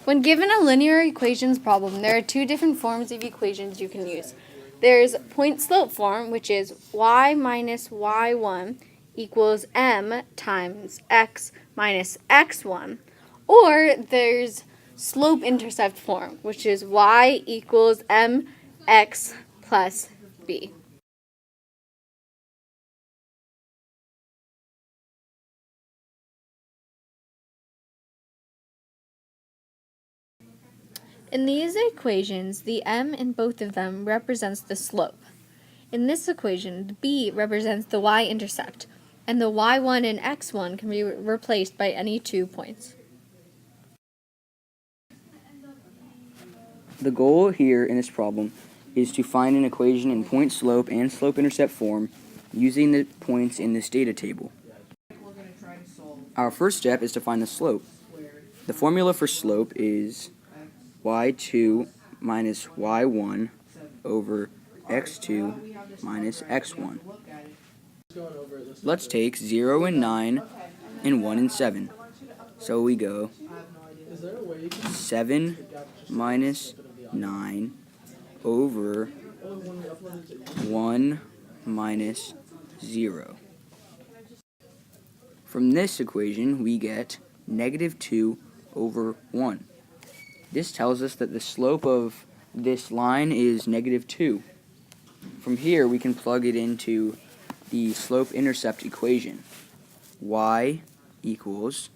When given a linear equations problem, there are two different forms of equations you can use. There's point slope form, which is y minus y1 equals m times x minus x1. Or there's slope intercept form, which is y equals mx plus b. In these equations, the m in both of them represents the slope. In this equation, the b represents the y-intercept, and the y1 and x1 can be replaced by any 2 points. The goal here in this problem is to find an equation in point slope and slope intercept form using the points in this data table. Our first step is to find the slope. The formula for slope is y2 minus y1 over x2 minus x1. Let's take 0 and 9 and 1 and 7. So we go 7 minus 9 over 1 minus 0. From this equation, we get negative 2 over 1. This tells us that the slope of this line is negative 2. From here, we can plug it into the slope-intercept equation. Y equals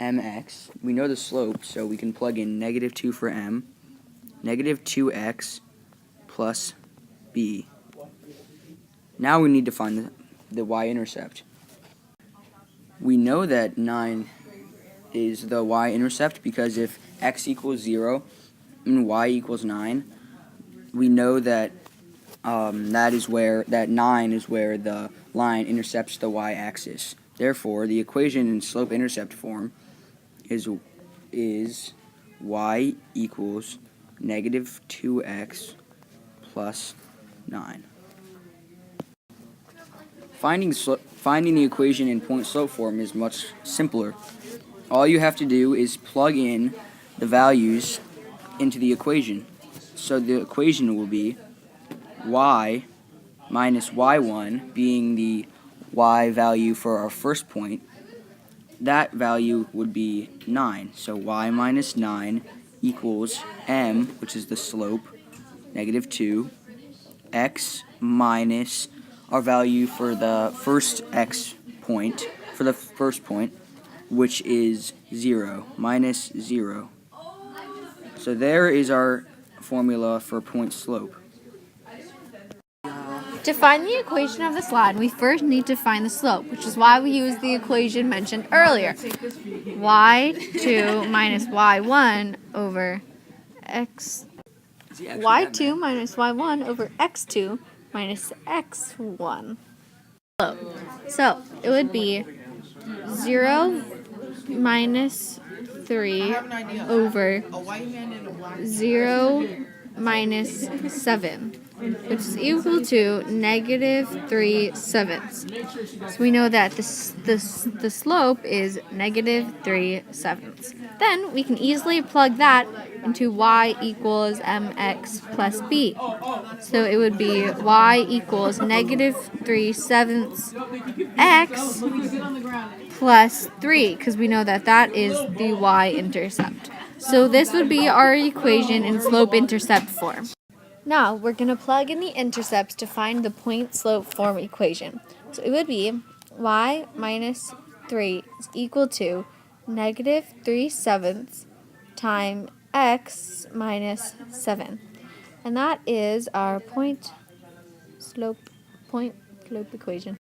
mx. We know the slope, so we can plug in negative 2 for m, negative 2x plus b. Now we need to find the y-intercept. We know that 9 is the y-intercept because if x equals 0 and y equals 9, we know that that 9 is where the line intercepts the y-axis. Therefore, the equation in slope-intercept form is y equals negative 2x plus 9. Finding the equation in point-slope form is much simpler. All you have to do is plug in the values into the equation. So the equation will be y minus y1 being the y value for our first point. That value would be 9. So y minus 9 equals m, which is the slope, negative 2, x minus our value for the first point, which is 0, minus 0. So there is our formula for point slope. To find the equation of this line, we first need to find the slope, which is why we use the equation mentioned earlier. y2 minus y1 over y2 minus y1 over x2 minus x1. So it would be 0 minus 3 over 0 minus 7, which is equal to negative 3/7. So we know that the slope is negative 3/7. Then we can easily plug that into y equals mx plus b. So it would be y equals negative 3/7 x plus 3, because we know that that is the y-intercept. So this would be our equation in slope-intercept form. Now we're going to plug in the intercepts to find the point-slope form equation. So it would be y minus 3 is equal to negative 3/7 times x minus 7. And that is our point-slope equation.